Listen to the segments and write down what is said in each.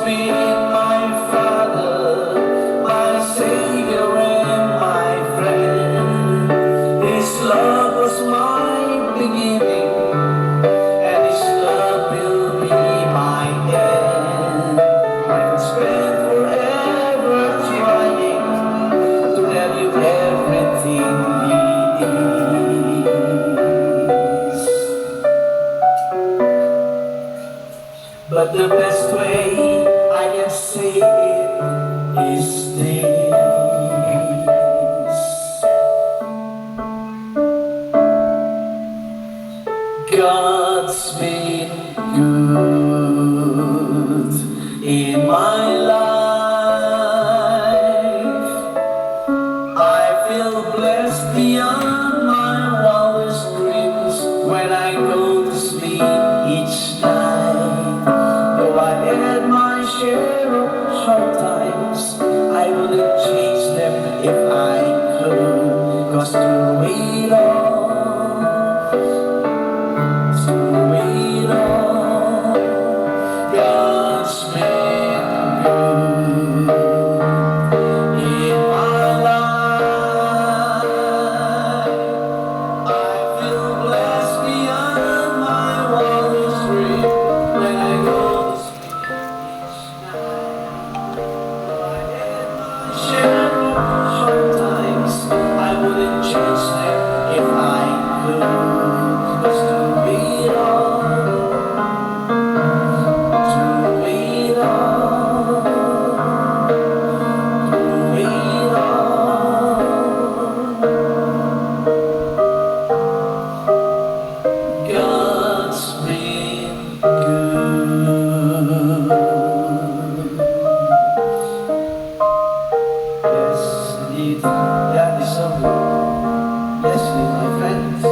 been my Father, my Savior and my friend. His love was my beginning, and His love will be my end. I can spend forever trying to tell you everything He is. But the best way I can say it is this: God's been good in my life. I feel blessed beyond my wildest dreams when I go to sleep each night. Though I had my share of hard times, I wouldn't change them if I could. 'Cause through it all, God's been good in my life. I feel blessed beyond my wildest dream when I go to sleep each night. Though I had my share of hard times, I wouldn't change them if I could. 'Cause through it all, God's been good. Yes, indeed, God is so good. Yes, my friends.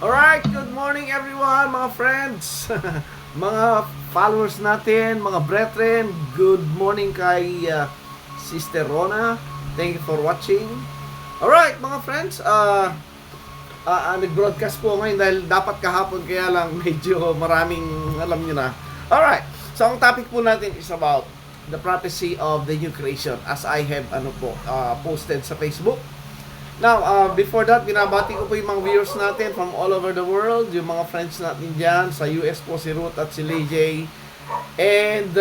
Alright, good morning everyone, mga friends, mga followers natin, mga brethren. Good morning kay Sister Rona. Thank you for watching. Alright, mga friends, nag-broadcast po ngayon dahil dapat kahapon, kaya lang medyo maraming alam nyo na. Alright, so ang topic po natin is about the prophecy of the new creation, as I have posted sa Facebook. Now, before that, binabati ko po yung mga viewers natin from all over the world, yung mga friends natin dyan, sa US po si Ruth at si Lejay, and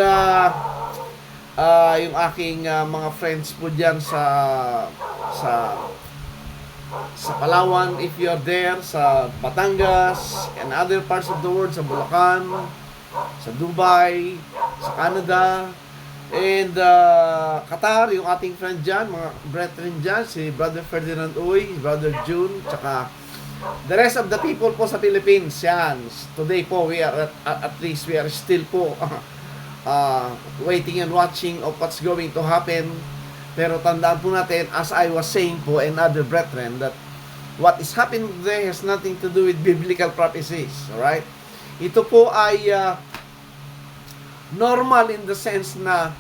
yung aking mga friends po dyan sa Palawan, if you're there, sa Batangas, and other parts of the world, sa Bulacan, sa Dubai, sa Canada, and Qatar, yung ating friend dyan, mga brethren dyan, si Brother Ferdinand Uy, Brother June, tsaka the rest of the people po sa Philippines. Yan, today po we are at least we are still po waiting and watching of what's going to happen. Pero tandaan po natin, as I was saying po and other brethren, that what is happening today has nothing to do with biblical prophecies. Alright? Ito po ay normal in the sense na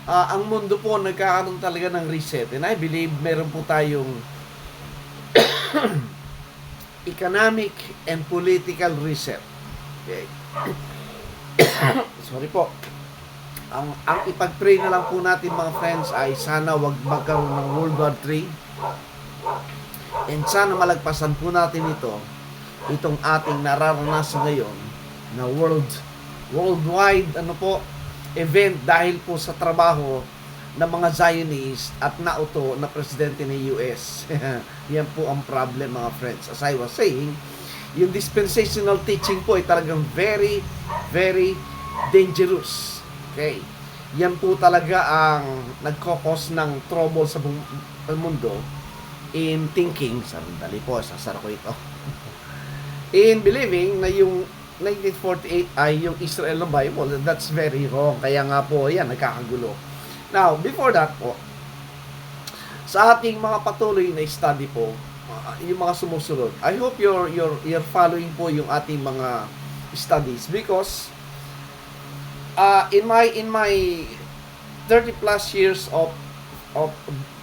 ang mundo po nagkakaroon talaga ng reset, and I believe meron po tayong economic and political reset. Okay. Sorry po. Ang ipag-pray na lang po natin, mga friends, ay sana wag magkaroon ng World War III, and sana malagpasan po natin itong ating nararanasan ngayon na worldwide event dahil po sa trabaho ng mga Zionist at nauto na presidente ng US. Yan po ang problem, mga friends. As I was saying, yung dispensational teaching po ay talagang very, very dangerous. Okay? Yan po talaga ang nagkokos ng trouble sa mundo in thinking. Sandali po, sasara ko ito. In believing na yung 1948 ay yung Israel ng Bible. That's very wrong. Kaya nga po, yan, nagkakagulo. Now, before that po, sa ating mga patuloy na study po, yung mga sumusunod, I hope you're following po yung ating mga studies, because in my 30 plus years of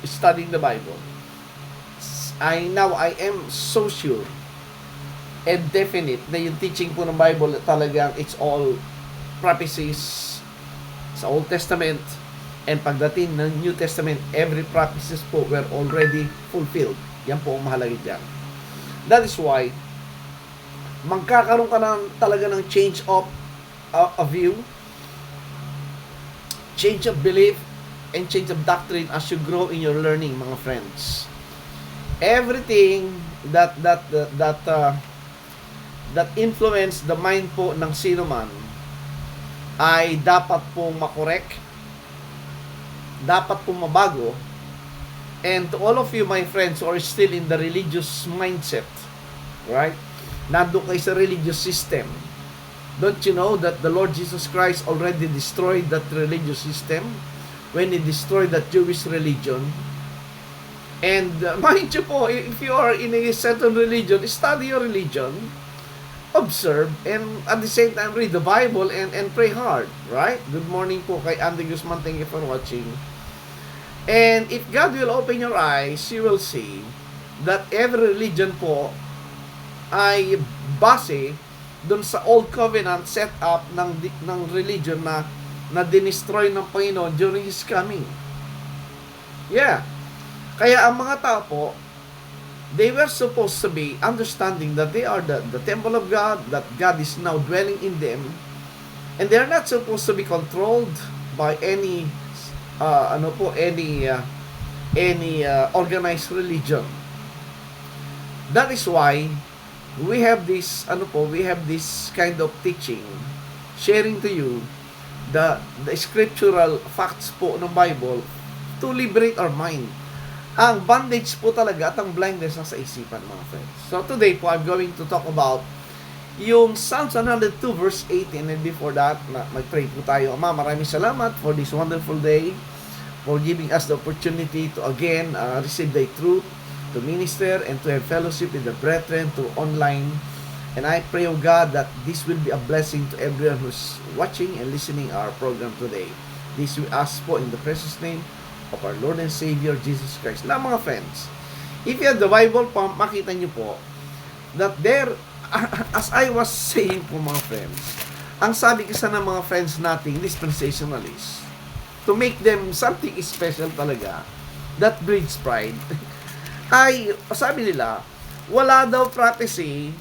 studying the Bible, I am so sure and definite na yung teaching po ng Bible talagang it's all prophecies sa Old Testament, and pagdating ng New Testament, every prophecies po were already fulfilled. Yan po ang mahalaga dyan. That is why magkakaroon ka talaga ng change of view, change of belief, and change of doctrine as you grow in your learning, mga friends. Everything that influence the mind po ng sino man ay dapat pong makorek, dapat pong mabago. And to all of you, my friends, who are still in the religious mindset, right? Nandun kayo sa religious system. Don't you know that the Lord Jesus Christ already destroyed that religious system when He destroyed that Jewish religion? And mind you po, if you are in a certain religion, study your religion, observe, and at the same time read the Bible and pray hard, right? Good morning po kay Andy Guzman. Thank you for watching. And if God will open your eyes, you will see that every religion po ay base dun sa Old Covenant setup ng religion na dinestroy ng Panginoon during His coming. Yeah. Kaya ang mga tao po, they were supposed to be understanding that they are the temple of God, that God is now dwelling in them, and they are not supposed to be controlled by any organized religion. That is why we have this kind of teaching, sharing to you the scriptural facts po ng Bible to liberate our mind. Ang bondage po talaga at ang blindness nasa isipan, mga friends. So today po, I'm going to talk about yung Psalms 102 verse 18, and before that, mag-pray po tayo. Ama, maraming salamat for this wonderful day, for giving us the opportunity to again receive Thy truth, to minister and to have fellowship with the brethren, to online. And I pray, O God, that this will be a blessing to everyone who's watching and listening our program today. This we ask po in the precious name of our Lord and Savior, Jesus Christ. Now, mga friends, if you have the Bible po, makita nyo po that there, as I was saying po, mga friends, ang sabi kasi ng mga friends nating dispensationalists, to make them something special talaga, that breeds pride, ay, sabi nila, wala daw prophecy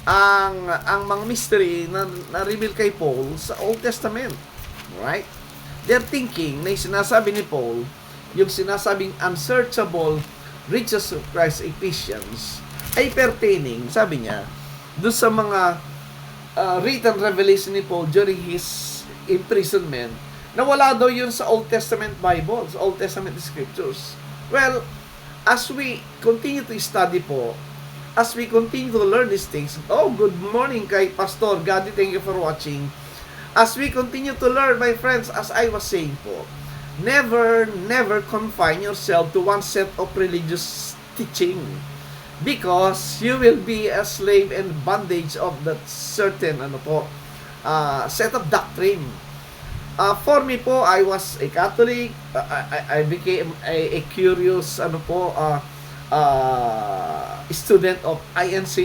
ang mga mystery na reveal kay Paul sa Old Testament. Right? They're thinking na yung sinasabi ni Paul, yung sinasabing unsearchable riches of Christ Ephesians, ay pertaining, sabi niya, doon sa mga written revelation ni Paul during his imprisonment, na wala daw yun sa Old Testament Bible, sa Old Testament Scriptures. Well, as we continue to study po, as we continue to learn these things, good morning kay Pastor Gadi, thank you for watching. As we continue to learn, my friends, as I was saying po, never confine yourself to one set of religious teaching, because you will be a slave and bondage of that certain set of doctrine. For me po, I was a Catholic. I became a curious student of INC,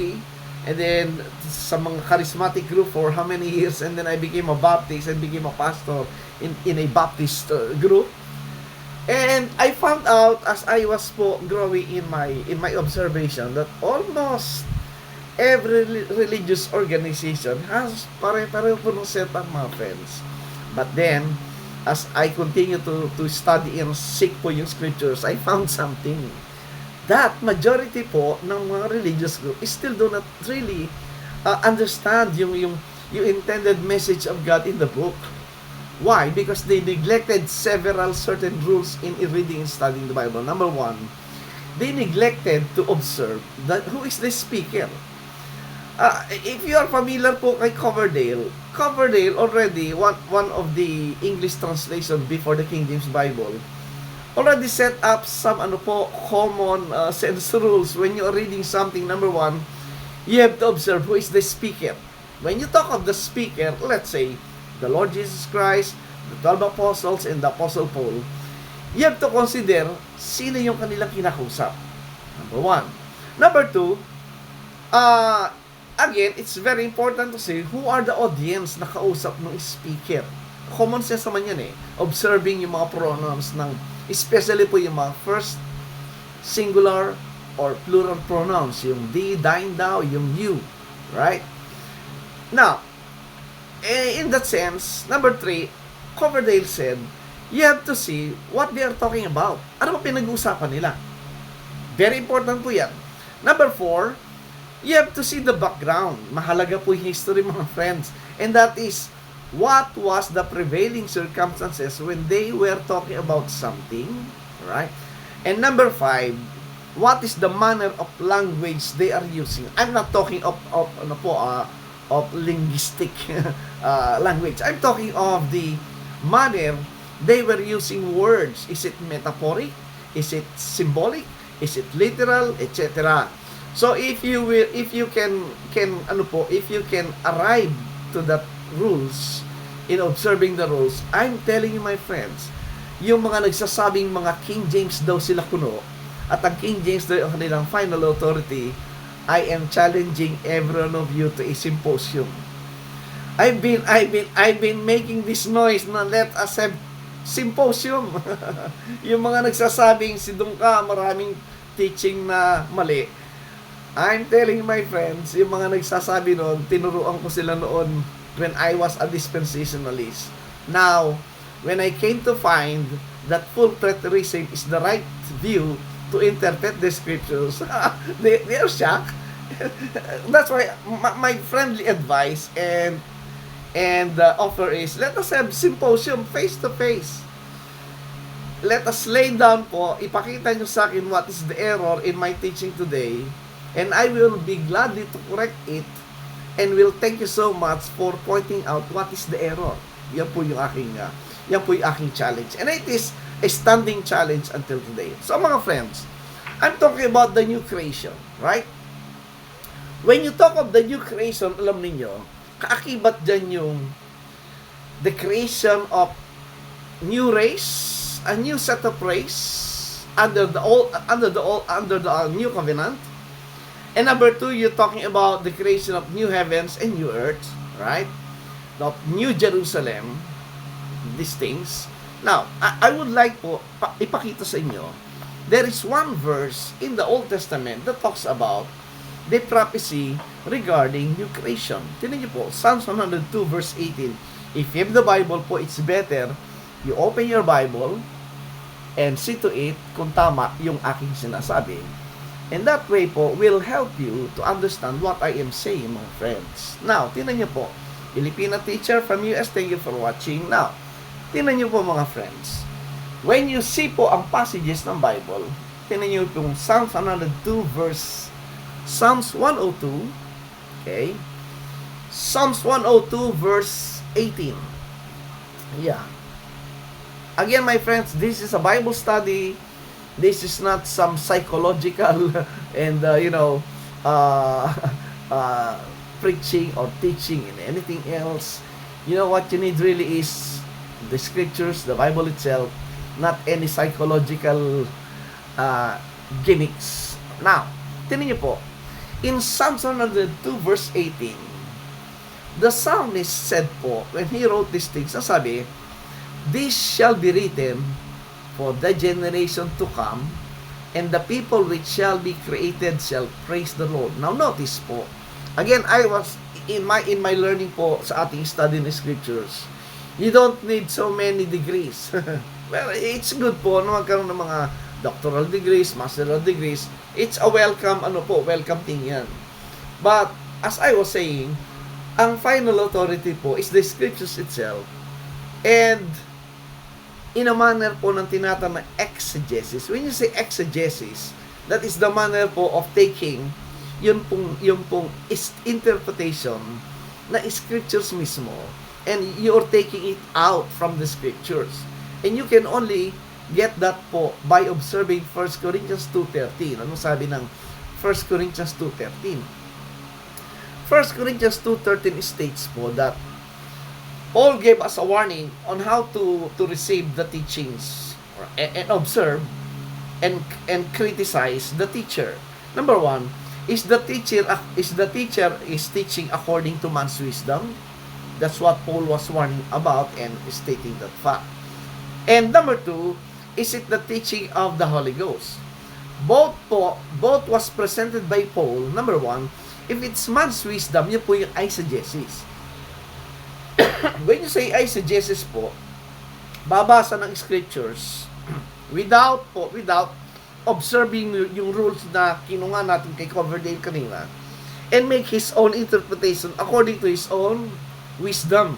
and then sa mga charismatic group for how many years, and then I became a Baptist and became a pastor in a Baptist group. And I found out as I was po growing in my observation that almost every religious organization has pare-pareho po ng setup, mga friends. But then, as I continue to study and seek po yung scriptures, I found something that majority po ng mga religious group still do not really understand yung intended message of God in the book. Why? Because they neglected several certain rules in reading and studying the Bible. Number one, they neglected to observe that who is the speaker. If you are familiar po kay Coverdale already, one of the English translation before the King James Bible, already set up some common sense rules when you are reading something. Number one, you have to observe who is the speaker. When you talk of the speaker, let's say, the Lord Jesus Christ, the 12 apostles, and the Apostle Paul, you have to consider sino yung kanilang kinakausap. Number one. Number two, again, it's very important to say who are the audience na kausap ng speaker. Common sense naman yan eh. Observing yung mga pronouns ng, especially po yung mga first singular or plural pronouns, yung thee, thine, thou, yung you. Right? Now, in that sense, number 3, Coverdale said, you have to see what they are talking about. Ano ba pinag-uusapan nila? Very important po yan. Number 4, you have to see the background. Mahalaga po yung history, mga friends. And that is, what was the prevailing circumstances when they were talking about something, right? And number 5, what is the manner of language they are using? I'm not talking of linguistic language. I'm talking of the manner they were using words. Is it metaphoric? Is it symbolic? Is it literal, etc. So if you can arrive to that rules in observing the rules, I'm telling you, my friends, yung mga nagsasabing mga King James daw sila kuno at ang King James daw ang kanilang final authority, I am challenging every one of you to a symposium. I've been making this noise na let us have symposium. Yung mga nagsasabing si Dungka maraming teaching na mali. I'm telling my friends, yung mga nagsasabi noon, tinuruan ko sila noon when I was a dispensationalist. Now, when I came to find that full preterism is the right view to interpret the scriptures, they are shocked. That's why my friendly advice and offer is, let us have symposium face to face. Let us lay down po, ipakita nyo sa akin what is the error in my teaching today, and I will be gladly to correct it, and will thank you so much for pointing out what is the error. Yan po yung aking challenge, and it is a standing challenge until today. So mga friends, I'm talking about the new creation, right? When you talk of the new creation, alam niyo, kaakibat dyan yung the creation of new race, a new set of race under the new covenant. And number 2, you're talking about the creation of new heavens and new earth, right? Of new Jerusalem, these things. Now, I would like po ipakita sa inyo, there is one verse in the Old Testament that talks about the prophecy regarding new creation. Tingnan niyo po, Psalms 102 verse 18. If you have the Bible po, it's better you open your Bible and see to it kung tama yung aking sinasabi. And that way po will help you to understand what I am saying, mga friends. Now, tingnan niyo po, Filipina teacher from US, thank you for watching. Now, tingnan niyo po, mga friends. When you see po ang passages ng Bible, tingnan niyo po yung Psalms 102 verse Psalms 102, okay? Psalms 102 verse 18. Yeah. Again, my friends, this is a Bible study. This is not some psychological and preaching or teaching and anything else. You know what you need really is the scriptures, the Bible itself, not any psychological gimmicks. Now, tingnan niyo po, in Psalms 102 verse 18, the psalmist said po, when he wrote these things, sabi, this shall be written for the generation to come, and the people which shall be created shall praise the Lord. Now notice po, again, I was in my learning po sa ating study in the scriptures, you don't need so many degrees. Well, it's good po na magkaroon ng mga doctoral degrees, masteral degrees. It's a welcome thing yan. But as I was saying, ang final authority po is the scriptures itself, and in a manner po ng tinatawag na exegesis. When you say exegesis, that is the manner po of taking yung pong interpretation na scriptures mismo, and you're taking it out from the scriptures. And you can only get that po by observing 1 Corinthians 2:13. Ano sabi ng 1 Corinthians 2:13? 1 Corinthians 2:13 states po that Paul gave us a warning on how to receive the teachings and observe and criticize the teacher. Number 1, Is the teacher is teaching according to man's wisdom? That's what Paul was warning about and stating that fact. And number two, is it the teaching of the Holy Ghost? Both was presented by Paul. Number one, if it's man's wisdom, yun po yung eisegesis. When you say eisegesis po, babasa ng scriptures without observing yung rules na kinuha natin kay Coverdale kanina, and make his own interpretation according to his own wisdom,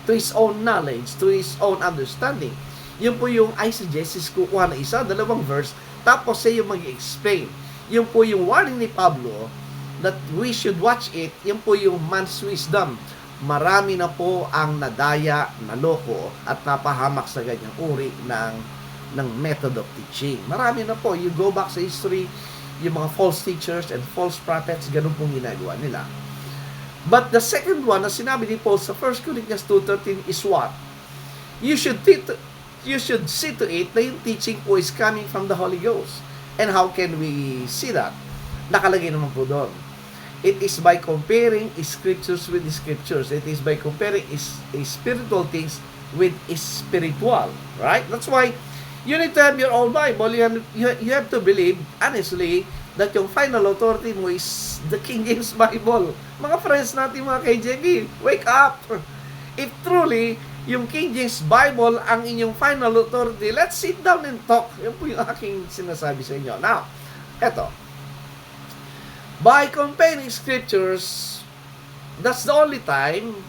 to his own knowledge, to his own understanding. Yun po yung eisegesis, kukuha na isa, dalawang verse, tapos siya yung mag-explain. Yun po yung warning ni Pablo that we should watch it. Yun po yung man's wisdom. Marami na po ang nadaya, naloko, at napahamak sa ganyang uri ng method of teaching. Marami na po. You go back sa history, yung mga false teachers and false prophets, ganun pong ginagawa nila. But the second one na sinabi ni Paul sa 1 Corinthians 2:13 is what? You should see to it na yung teaching po is coming from the Holy Ghost. And how can we see that? Nakalagay naman po doon. It is by comparing scriptures with scriptures. It is by comparing spiritual things with spiritual. Right? That's why you need to have your own Bible. You have to believe, honestly, that yung final authority mo is the King James Bible. Mga friends natin, mga KJV, wake up! If truly, yung King James Bible ang inyong final authority, let's sit down and talk. Yan po yung aking sinasabi sa inyo. Now, eto. By comparing scriptures, that's the only time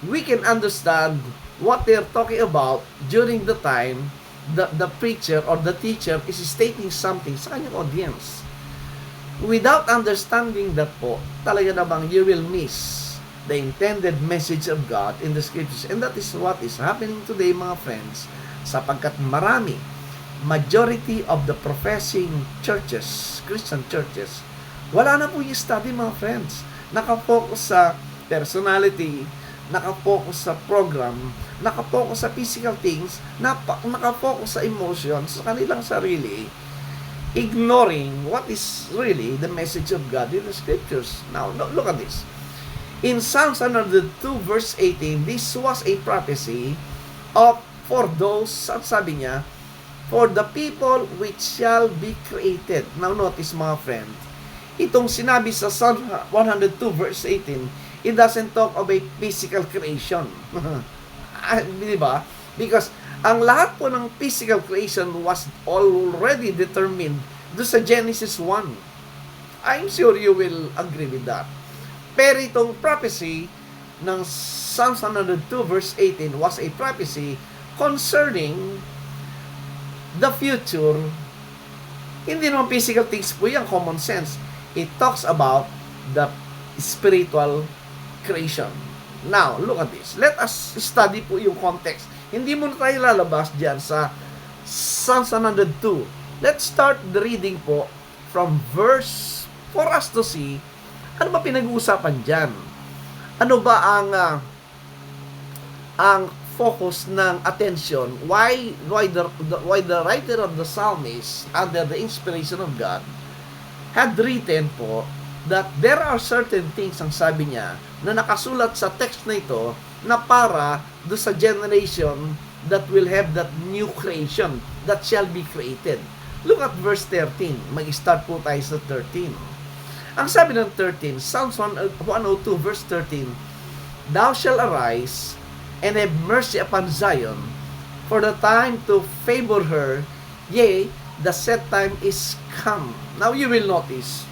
we can understand what they're talking about during the time the preacher or the teacher is stating something sa kanyang audience. Without understanding that po, talaga namang you will miss the intended message of God in the scriptures. And that is what is happening today, mga friends, sapagkat majority of the professing churches, Christian churches, wala na po yung study, mga friends. Nakafocus sa personality, nakafocus sa program, nakafocus sa physical things, nakafocus sa emotions, sa kanilang sarili, ignoring what is really the message of God in the scriptures. Now, look at this. In Psalms 102 verse 18, this was a prophecy for those, sabi niya, for the people which shall be created. Now, notice, mga friends, itong sinabi sa Psalm 102 verse 18, it doesn't talk of a physical creation. Di ba? Because ang lahat po ng physical creation was already determined do sa Genesis 1. I'm sure you will agree with that. Pero itong prophecy ng Psalm 102 verse 18 was a prophecy concerning the future. Hindi naman physical things po yan, common sense. It talks about the spiritual creation. Now, look at this. Let us study po yung context. Hindi mo na tayo lalabas dyan sa Psalms 102. Let's start the reading po from verse for us to see ano ba pinag-uusapan dyan. Ano ba ang focus ng attention? Why the writer of the psalmist, under the inspiration of God, had written po that there are certain things, ang sabi niya, na nakasulat sa text na ito na para do sa generation that will have that new creation that shall be created. Look at verse 13. Mag-start po tayo sa 13. Ang sabi ng 13, Psalms 102 verse 13, thou shalt arise and have mercy upon Zion, for the time to favor her, yea, the set time is come. Now you will notice,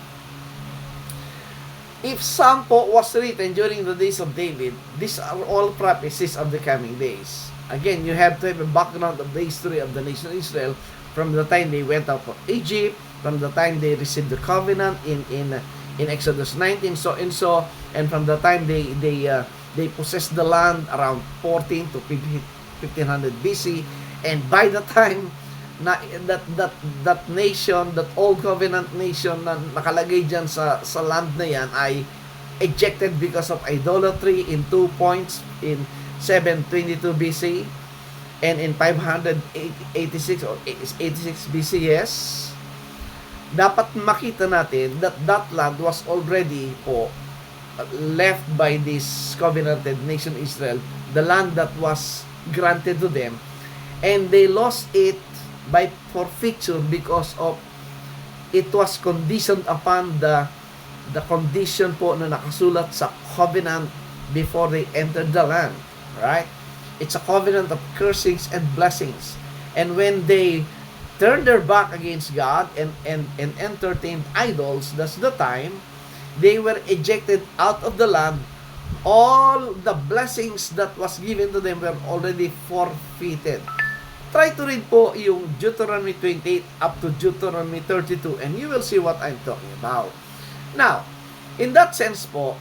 if Psalm po was written during the days of David, these are all prophecies of the coming days. Again, you have to have a background of the history of the nation of Israel from the time they went out of Egypt, from the time they received the covenant in Exodus 19, and from the time they possessed the land around 14 to 1500 BC, and by the time na that nation, that old covenant nation na nakalagay dyan sa land na yan ay ejected because of idolatry in 2 points in 722 BC and in 586 or 86 BC, yes. dapat makita natin that that land was already po left by this covenanted nation Israel, the land that was granted to them, and they lost it by forfeiture because of it was conditioned upon the condition po na nakasulat sa covenant before they entered the land, right? It's a covenant of cursings and blessings. And when they turned their back against God and entertained idols, that's the time they were ejected out of the land. All the blessings that was given to them were already forfeited. Try to read po yung Deuteronomy 28 up to Deuteronomy 32 and you will see what I'm talking about. Now, in that sense po,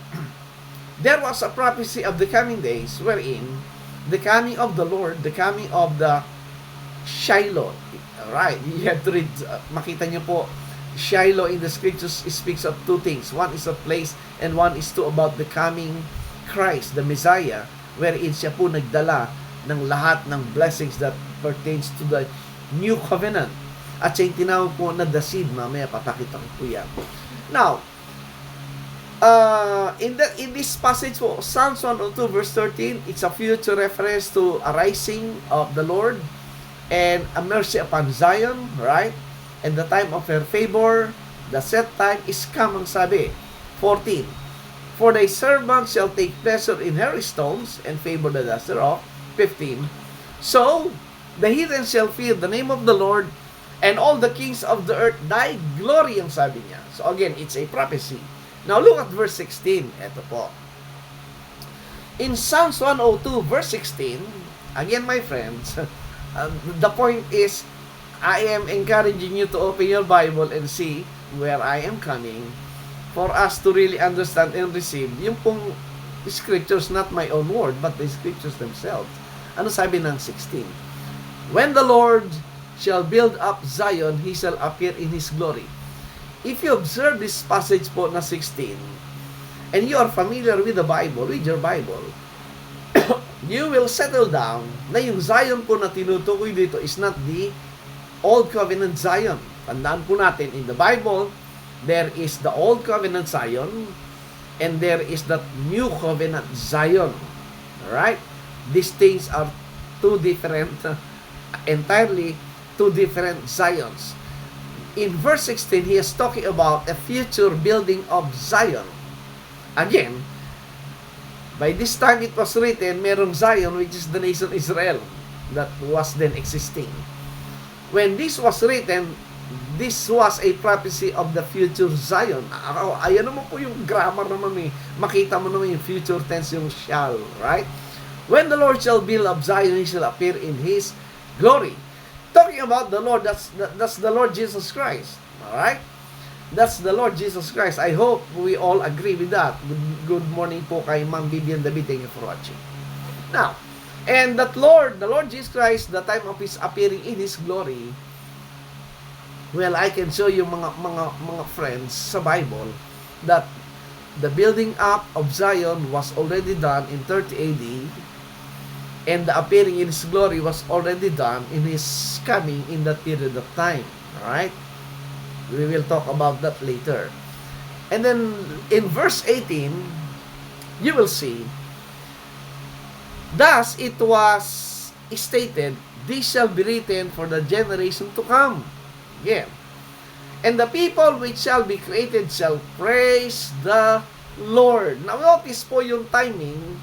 there was a prophecy of the coming days wherein the coming of the Lord, the coming of the Shiloh. Right, you have to read, makita nyo po, Shiloh in the scriptures speaks of two things. One is a place and one is to about the coming Christ, the Messiah, wherein siya po nagdala ng lahat ng blessings that pertains to the new covenant. At siya yung tinawag po na the seed. Mamaya papakita ko po yan. Now, in this passage po, Psalms 102 verse 13, it's a future reference to a rising of the Lord and a mercy upon Zion, right? And the time of her favor, the set time is come, ang sabi. 14, for thy servant shall take pleasure in her stones and favor the dust thereof. 15, so the heathen shall fear the name of the Lord and all the kings of the earth thy glory, ang sabi niya. So again, it's a prophecy. Now look at verse 16. Ito po. In Psalms 102 verse 16, again my friends, the point is, I am encouraging you to open your Bible and see where I am coming for us to really understand and receive yung pong scriptures, not my own word, but the scriptures themselves. Ano sabi ng 16? When the Lord shall build up Zion, He shall appear in His glory. If you observe this passage po na 16, and you are familiar with the Bible, with your Bible, you will settle down na yung Zion po na tinutukoy dito is not the Old Covenant Zion. Tandaan po natin, in the Bible, there is the Old Covenant Zion, and there is that New Covenant Zion. Alright? These things are two different, entirely two different Zions. In verse 16, he is talking about a future building of Zion. Again, by this time it was written, merong Zion, which is the nation Israel, that was then existing. When this was written, this was a prophecy of the future Zion. Ayan naman po yung grammar naman eh. Makita mo naman yung future tense, yung shall, right? When the Lord shall build up Zion, He shall appear in His glory. Talking about the Lord, that's the Lord Jesus Christ. Alright? That's the Lord Jesus Christ. I hope we all agree with that. Good morning po kay Ma'am Vivian David. Thank you for watching. Now, and that Lord, the Lord Jesus Christ, the time of His appearing in His glory, well, I can show you mga friends sa Bible that the building up of Zion was already done in 30 AD, and the appearing in His glory was already done in His coming in that period of time. Alright? We will talk about that later. And then, in verse 18, you will see, thus it was stated, this shall be written for the generation to come. Again. And the people which shall be created shall praise the Lord. Now, notice po yung timing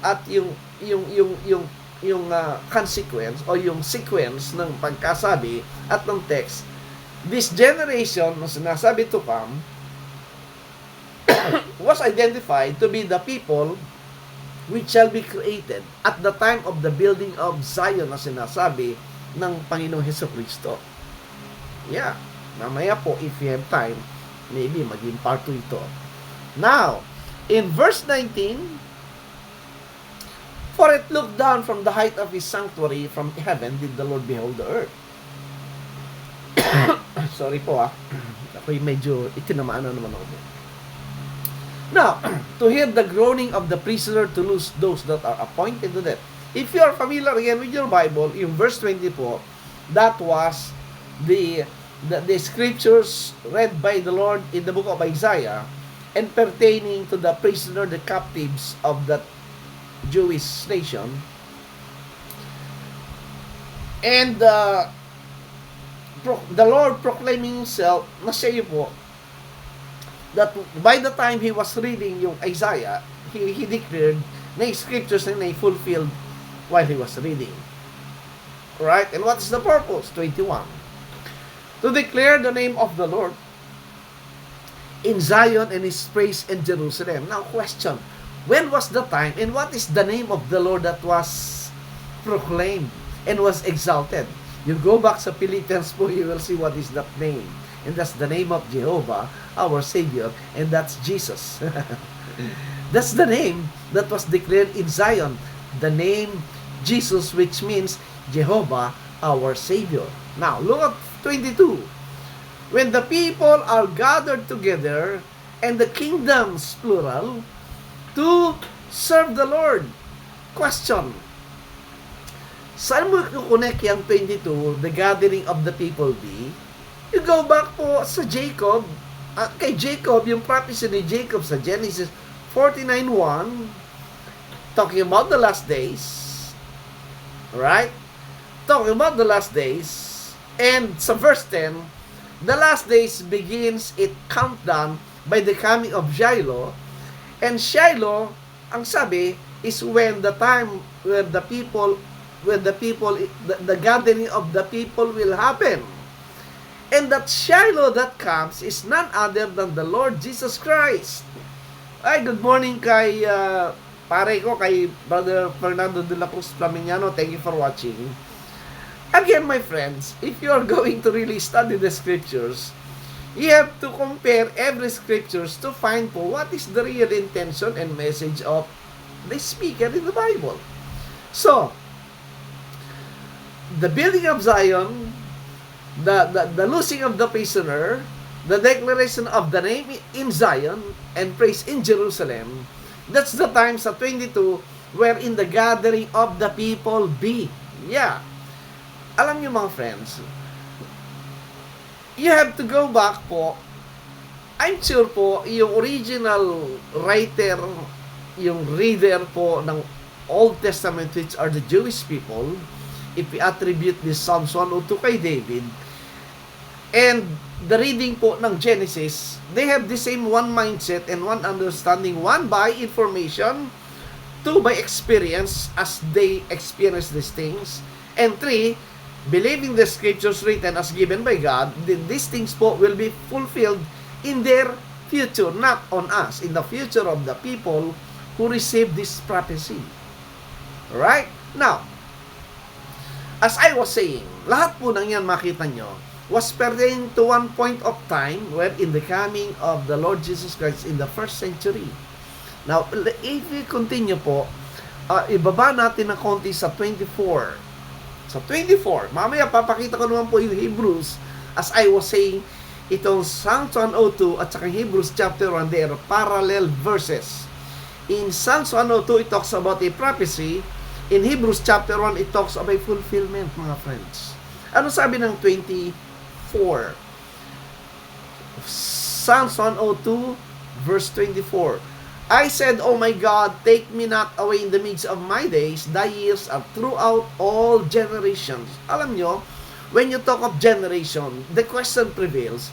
at yung consequence o yung sequence ng pagkasabi at ng text. This generation na sinasabi to come was identified to be the people which shall be created at the time of the building of Zion na sinasabi ng Panginoong Hesukristo. Yeah, mamaya po if you have time, maybe maging part 2 ito. Now, in verse 19, for it looked down from the height of His sanctuary, from heaven did the Lord behold the earth. Sorry po ako'y medyo itinamaan na naman ako. Now, to hear the groaning of the prisoner, to loose those that are appointed to death. If you are familiar again with your Bible, in verse 20 po, that was the the scriptures read by the Lord in the book of Isaiah and pertaining to the prisoner, the captives of that Jewish nation. And the Lord proclaiming himself na siya po, that by the time he was reading yung Isaiah, he declared na yung scriptures na fulfilled while he was reading. Right? And what is the purpose? 21. To declare the name of the Lord in Zion and his praise in Jerusalem. Now, question, when was the time and what is the name of the Lord that was proclaimed and was exalted? You go back sa Philippians po, you will see what is that name. And that's the name of Jehovah, our Savior, and that's Jesus. That's the name that was declared in Zion. The name Jesus, which means Jehovah, our Savior. Now, look at 22. When the people are gathered together, and the kingdoms, plural, to serve the Lord. Question. Saan mo i-connect yung 22, the gathering of the people be? You go back po sa Jacob, kay Jacob, yung prophecy ni Jacob sa Genesis 49:1, talking about the last days, right? Talking about the last days, and sa verse 10, the last days begins it countdown by the coming of Shiloh, and Shiloh, ang sabi, is when the time where the gathering of the people will happen. And that Shiloh that comes is none other than the Lord Jesus Christ. Ay, good morning kay pare ko, kay Brother Fernando de la Cruz Flaminiano. Thank you for watching. Again, my friends, if you are going to really study the scriptures, you have to compare every scriptures to find po what is the real intention and message of the speaker in the Bible. So, the building of Zion, the loosing of the prisoner, the declaration of the name in Zion, and praise in Jerusalem, that's the time sa 22 wherein the gathering of the people be. Yeah. Alam niyo mga friends, you have to go back po. I'm sure po, yung original writer, yung reader po ng Old Testament, which are the Jewish people, if we attribute this Psalms 102 kay David, and the reading po ng Genesis, they have the same one mindset and one understanding, one by information, two by experience as they experience these things, and three, believing the scriptures written as given by God, these things po will be fulfilled in their future, not on us, in the future of the people who receive this prophecy. Right? Now, as I was saying, lahat po ng yan makita nyo was pertaining to one point of time where in the coming of the Lord Jesus Christ in the first century. Now, if we continue po, ibaba natin ng konti sa 24. Sa 24, mamaya papakita ko naman po yung Hebrews. As I was saying, itong Psalms 102 at saka Hebrews chapter 1, they are parallel verses. In Psalms 102, it talks about a prophecy. In Hebrews chapter 1, it talks about fulfillment, mga friends. Ano sabi ng 24? Psalms 102, verse 24. I said, O my God, take me not away in the midst of my days. Thy years are throughout all generations. Alam nyo, when you talk of generation, the question prevails,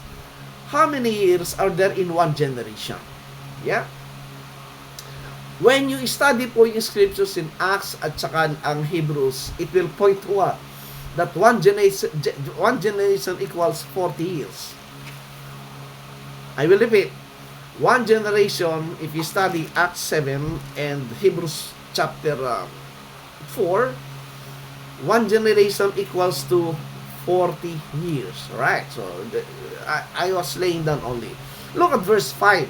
how many years are there in one generation? Yeah? When you study po yung scriptures in Acts at saka ang Hebrews, it will point to what? That one generation equals 40 years. I will repeat. One generation, if you study Acts 7 and Hebrews chapter 4, one generation equals to 40 years. Right? So, I was laying down only. Look at verse 5.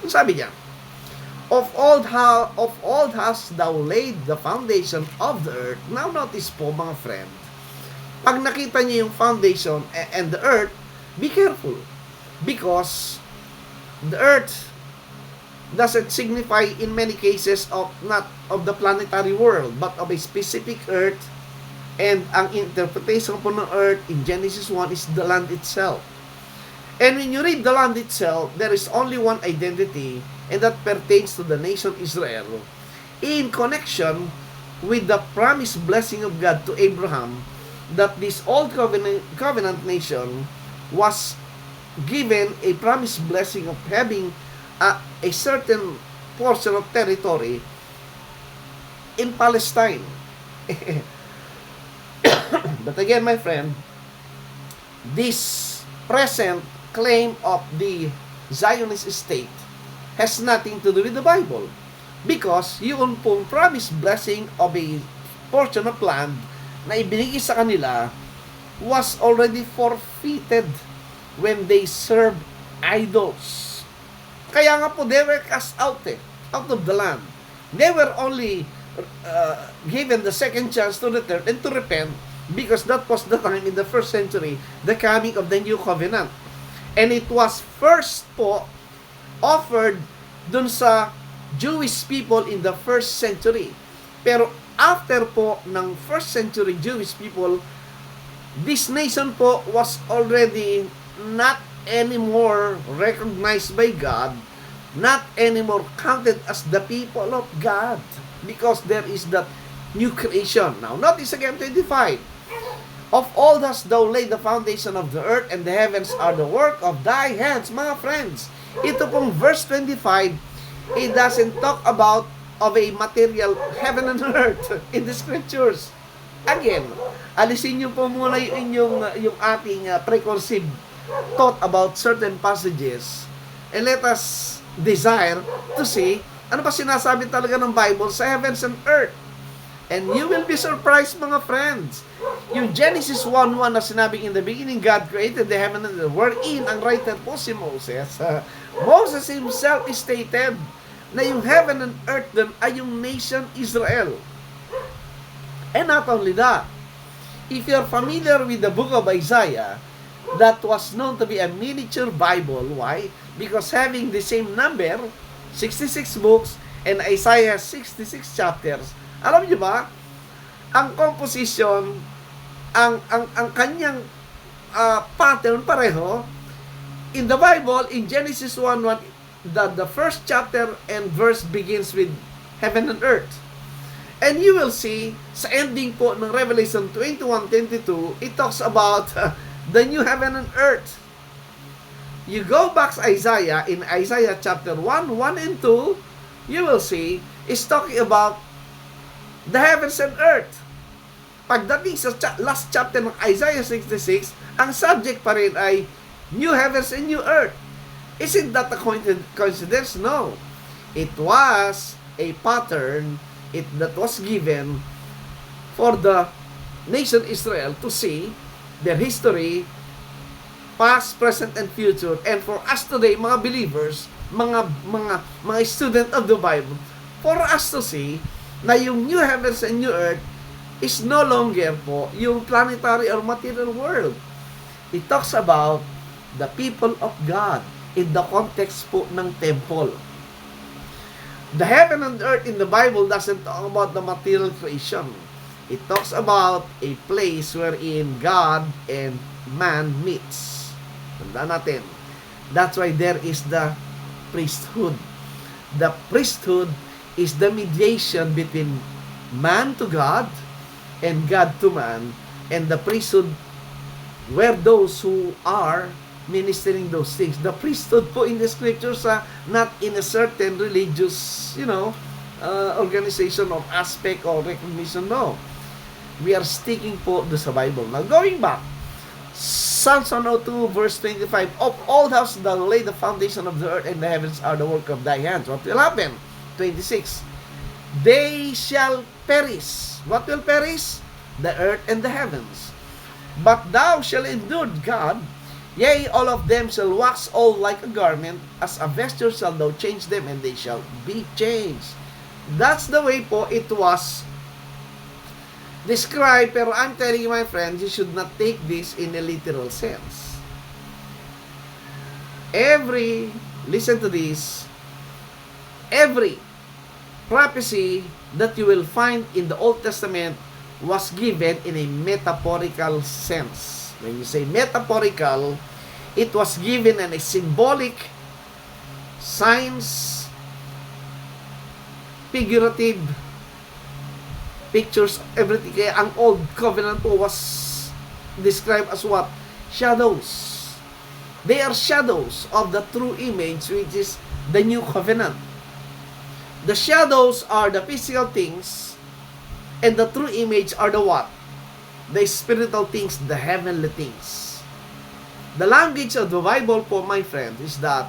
Ang sabi niya, Of old hast thou laid the foundation of the earth. Now notice po mga friend, pag nakita niyo yung foundation and the earth, be careful. Because the earth doesn't signify in many cases of not of the planetary world, but of a specific earth And ang interpretation po ng earth in Genesis 1 is the land itself. And when you read the land itself, there is only one identity, and that pertains to the nation Israel in connection with the promised blessing of God to Abraham, that this old covenant nation was given a promised blessing of having a certain portion of territory in Palestine. But again, my friend, this present claim of the Zionist state has nothing to do with the Bible. Because yung pong promised blessing of a portion of land na ibinigay sa kanila was already forfeited when they served idols. Kaya nga po, they were cast out of the land. They were only given the second chance to return and to repent, because that was the time in the first century, the coming of the new covenant. And it was first po offered dun sa Jewish people in the first century. Pero after po ng first century Jewish people, this nation po was already not anymore recognized by God, not anymore counted as the people of God, because there is that new creation. Now, notice again 25. Of old hast thou laid the foundation of the earth, and the heavens are the work of thy hands. Mga friends, ito pong verse 25, it doesn't talk about of a material heaven and earth in the scriptures. Again, alisin niyo po muna yung ating preconceived thought about certain passages, and let us desire to see ano pa sinasabi talaga ng Bible sa heavens and earth. And you will be surprised, mga friends. Yung Genesis 1:1 na sinabing, in the beginning God created the heaven and the earth, wherein ang writer po si Moses. Moses himself stated na yung heaven and earth dun ay yung nation Israel. And not only that, if you're familiar with the book of Isaiah, that was known to be a miniature Bible. Why? Because having the same number, 66 books, and Isaiah 66 chapters, alam niyo ba, ang composition, ang kanyang pattern pareho. In the Bible, in Genesis 1:1, the first chapter and verse begins with heaven and earth. And you will see, sa ending po ng Revelation 21:22, it talks about the new heaven and earth. You go back to Isaiah, in Isaiah chapter 1 and 2, you will see, is talking about the heavens and earth. Pagdating sa last chapter ng Isaiah 66, ang subject pa rin ay new heavens and new earth. Isn't that a coincidence? No. It was a pattern that was given for the nation Israel to see their history, past, present, and future. And for us today, mga believers, mga student of the Bible, for us to see na yung new heavens and new earth is no longer po yung planetary or material world. It talks about the people of God in the context po ng temple. The heaven and earth in the Bible doesn't talk about the material creation. It talks about a place wherein God and man meets. Tandaan natin. That's why there is the priesthood. The priesthood is the mediation between man to God and God to man, and the priesthood were those who are ministering those things. The priesthood po in the scriptures, not in a certain religious, organization of aspect or recognition, no. We are sticking po do sa Bible. Now, going back, Psalms 102 verse 25, of old hast thou laid the foundation of the earth, and the heavens are the work of thy hands. What will happen? 26. They shall perish. What will perish? The earth and the heavens. But thou shalt endure, God. Yea, all of them shall wax old like a garment. As a vesture shall thou change them, and they shall be changed. That's the way po it was described. Pero I'm telling you, my friends, you should not take this in a literal sense. Listen to this, every prophecy that you will find in the Old Testament was given in a metaphorical sense. When you say metaphorical, it was given in a symbolic, signs, figurative, pictures, everything. Kaya ang Old Covenant po was described as what? Shadows. They are shadows of the true image, which is the New Covenant. The shadows are the physical things, and the true image are the what? The spiritual things, the heavenly things. The language of the Bible po, my friend, is that,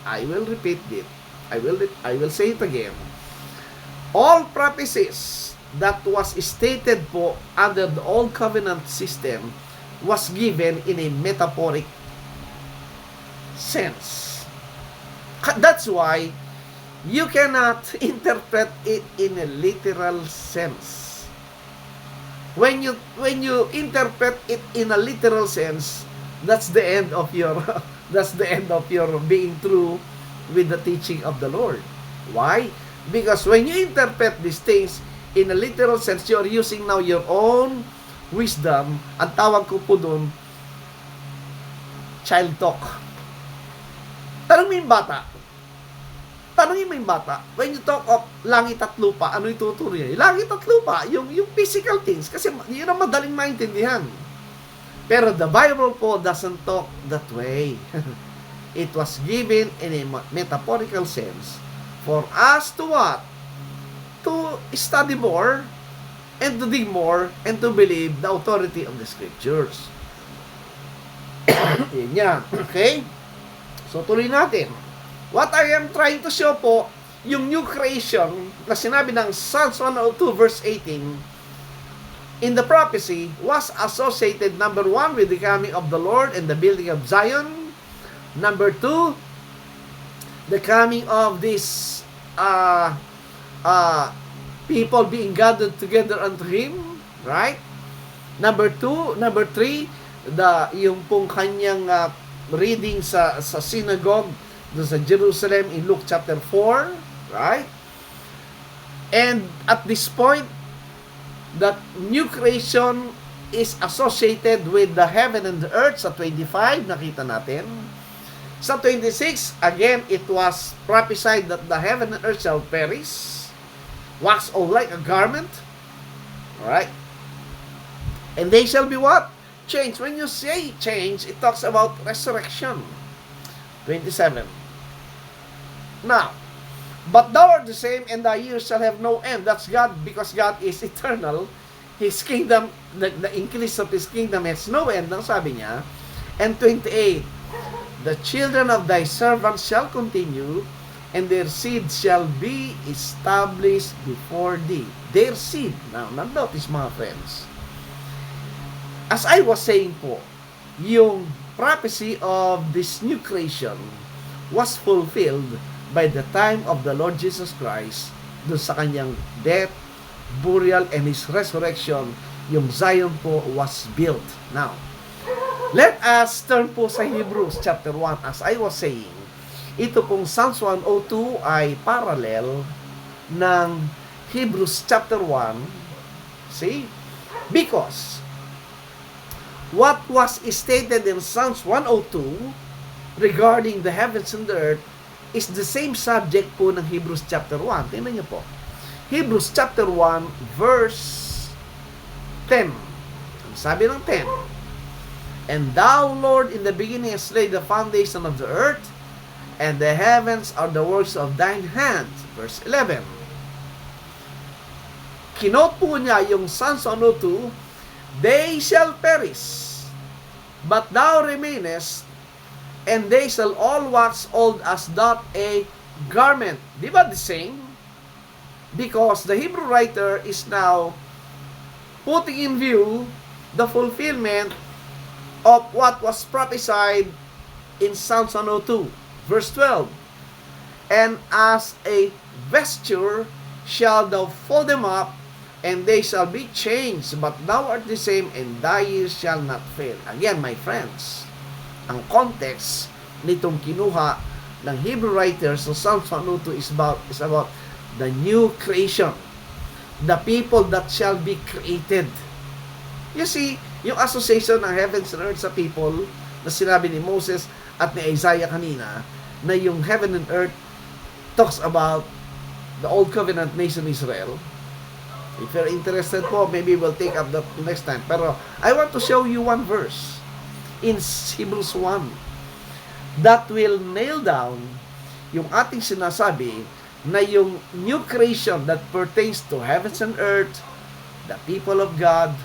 I will repeat it, I will say it again. All prophecies that was stated po under the Old Covenant system was given in a metaphoric sense. That's why you cannot interpret it in a literal sense. When you interpret it in a literal sense, that's the end of your being true with the teaching of the Lord. Why? Because when you interpret these things in a literal sense, you are using now your own wisdom. Ang tawag ko po doon, child talk. Tanongin mo yung bata, when you talk of langit at lupa, ano ituturo niya? Langit at lupa, yung physical things, kasi yun ang madaling maintindihan. Pero the Bible po doesn't talk that way. It was given in a metaphorical sense for us to what? To study more, and to dig more, and to believe the authority of the Scriptures. Yan yan. Okay? So, tuloy natin. What I am trying to show po, yung new creation na sinabi ng Psalms 102 verse 18 in the prophecy was associated, number 1, with the coming of the Lord and the building of Zion. Number 2, the coming of this people being gathered together unto Him, right? Number 3, yung pong kanyang reading sa synagogue doon sa Jerusalem in Luke chapter 4, right? And at this point, that new creation is associated with the heaven and the earth. Sa 25, nakita natin. Sa 26, again, it was prophesied that the heaven and earth shall perish, wax old like a garment, right? And they shall be what? Change. When you say change, it talks about resurrection. 27. Now, but thou art the same, and thy years shall have no end. That's God, because God is eternal. His kingdom, the increase of His kingdom has no end, ang sabi niya. And 28, the children of thy servants shall continue, and their seed shall be established before thee. Their seed. Now, notice mga friends. As I was saying po, yung prophecy of this new creation was fulfilled by the time of the Lord Jesus Christ, dun sa kanyang death, burial, and His resurrection. Yung Zion po was built. Now, let us turn po sa Hebrews chapter 1. As I was saying, ito pong Psalms 102 ay parallel ng Hebrews chapter 1. See? Because what was stated in Psalms 102 regarding the heavens and the earth is the same subject po ng Hebrews chapter 1. Tingnan niyo po. Hebrews chapter 1 verse 10. Ang sabi ng 10. And thou, Lord, in the beginning hast laid the foundation of the earth, and the heavens are the works of thine hand. Verse 11. Kinote po niya yung Psalms 102, they shall perish, but thou remainest, and they shall all wax old as doth a garment. Di ba the same? Because the Hebrew writer is now putting in view the fulfillment of what was prophesied in Psalms 102, verse 12. And as a vesture shall thou fold them up, and they shall be changed, but thou art the same, and thy years shall not fail. Again, my friends, ang context nitong kinuha ng Hebrew writers sa Psalms 102 is about the new creation. the people that shall be created. You see, yung association ng heavens and earth sa people na sinabi ni Moses at ni Isaiah kanina, na yung heaven and earth talks about the Old Covenant nation Israel. If you're interested po, maybe we'll take up that next time. Pero I want to show you one verse in Hebrews 1 that will nail down yung ating sinasabi na yung new creation that pertains to heavens and earth, the people of God,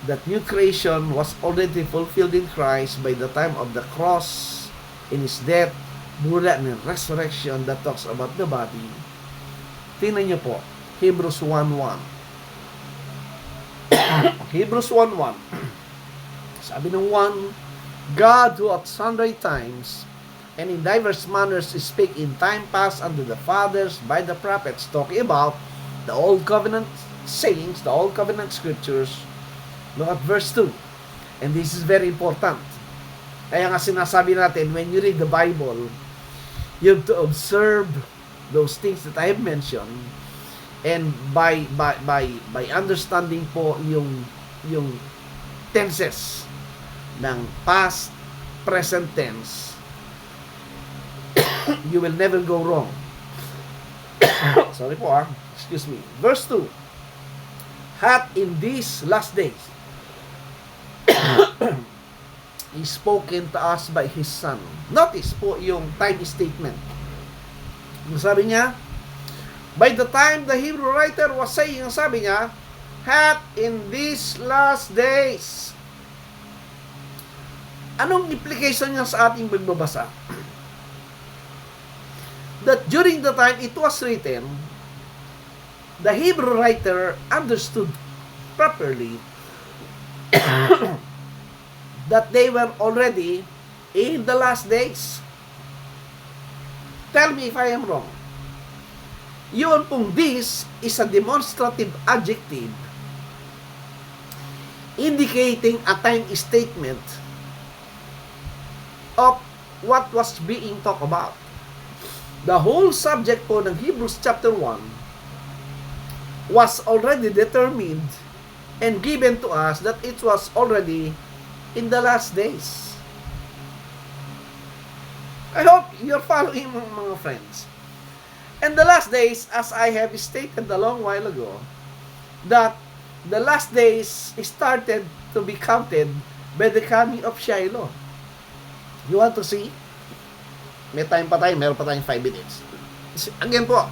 that new creation was already fulfilled in Christ by the time of the cross, in His death, mula ng resurrection that talks about the body. Tingnan niyo po, Hebrews 1:1. Hebrews 1:1. Sabi ng 1, God who at sundry times and in diverse manners spake in time past unto the fathers by the prophets, talking about the Old Covenant sayings, the Old Covenant scriptures. Look at verse 2. And this is very important. Kaya nga sinasabi natin, when you read the Bible, you have to observe those things that I have mentioned, and by understanding po yung tenses ng past, present tense, you will never go wrong. Sorry po excuse me. Verse 2. Hath in these last days He spoken to us by His Son. Notice po yung time statement. Sabi niya, by the time the Hebrew writer was saying, sabi niya, hath in these last days. Anong implication niya sa ating pagbabasa? That during the time it was written, the Hebrew writer understood properly that they were already in the last days. Tell me if I am wrong. Yun pong this is a demonstrative adjective indicating a time statement of what was being talked about. The whole subject po ng Hebrews chapter 1 was already determined and given to us that it was already in the last days. I hope you're following, mga friends. And the last days, as I have stated a long while ago, that the last days started to be counted by the coming of Shiloh. You want to see? May time pa tayo, meron pa tayong 5 minutes. Again po,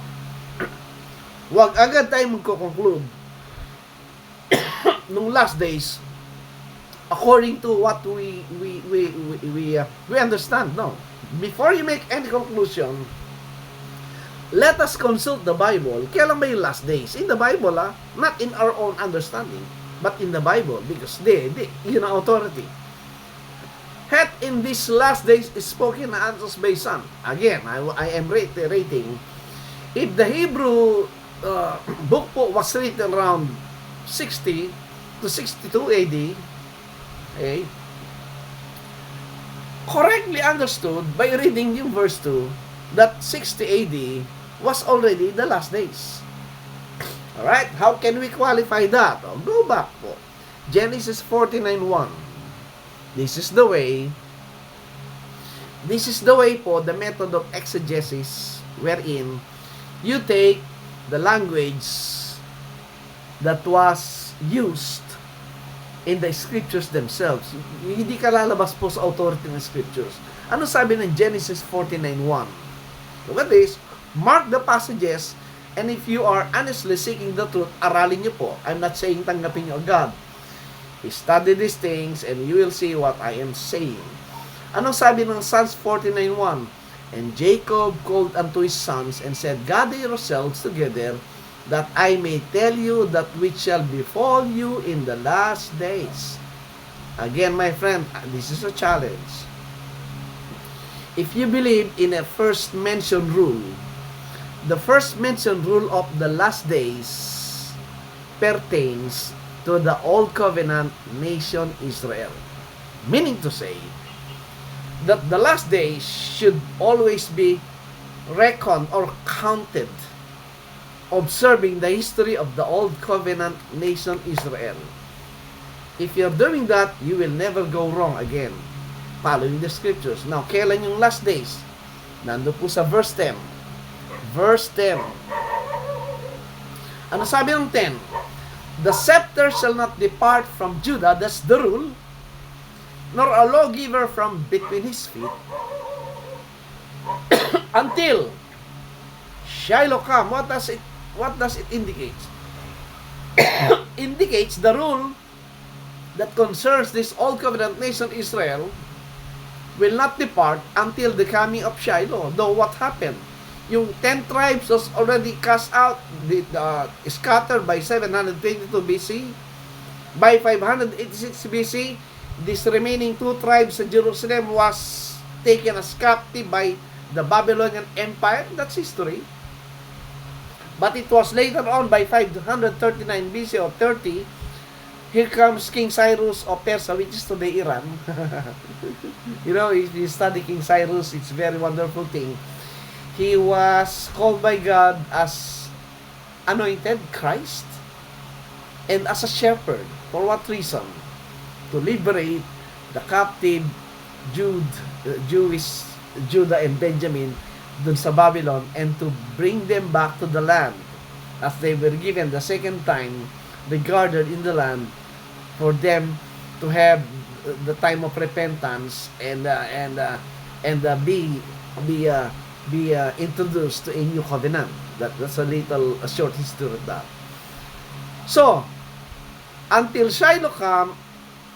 wag agad tayo magko-conclude nung last days according to what we understand. No, before you make any conclusion, let us consult the Bible. Kailan ba yung last days? In the Bible, not in our own understanding, but in the Bible, because they yun ang authority. Hath in these last days is spoken unto us by Son. Again, I am reiterating, if the Hebrew book po was written around 60 to 62 AD, okay, correctly understood by reading yung verse 2 that 60 AD was already the last days. Alright, how can we qualify that? Go back po. Genesis 49:1. This is the way po, the method of exegesis, wherein you take the language that was used in the scriptures themselves. Hindi ka lalabas po sa authority ng scriptures. Ano sabi ng Genesis 49:1? Look at this. Mark the passages, and if you are honestly seeking the truth, aralin niyo po. I'm not saying tanggapin niyo agad. Study these things, and you will see what I am saying. Anong sabi ng Psalms 49:1? And Jacob called unto his sons, and said, gather yourselves together, that I may tell you that which shall befall you in the last days. Again, my friend, this is a challenge. If you believe in a first mentioned rule, the first mentioned rule of the last days pertains to the Old Covenant nation Israel. Meaning to say, that the last days should always be reckoned or counted observing the history of the old covenant nation Israel. If you're doing that, you will never go wrong again. Following the scriptures. Now, kailan yung last days? Nando po sa verse 10. Verse 10. Ano sabi ng 10? The scepter shall not depart from Judah, that's the rule, nor a lawgiver from between his feet, until Shiloh come. What does it indicate? Indicates the rule that concerns this old covenant nation Israel will not depart until the coming of Shiloh. Though what happened? Yung 10 tribes was already cast out, scattered by 722 BC. By 586 BC, these remaining 2 tribes in Jerusalem was taken as captive by the Babylonian Empire. That's history. But it was later on, by 539 BC or 30, here comes King Cyrus of Persia, which is today Iran. You know, if you study King Cyrus, it's a very wonderful thing. He was called by God as anointed Christ and as a shepherd. For what reason? To liberate the captive Judah and Benjamin dun sa Babylon, and to bring them back to the land as they were given the second time, regarded in the land, for them to have the time of repentance and be introduced to a new covenant. That's a short history of that. So, until Shiloh come,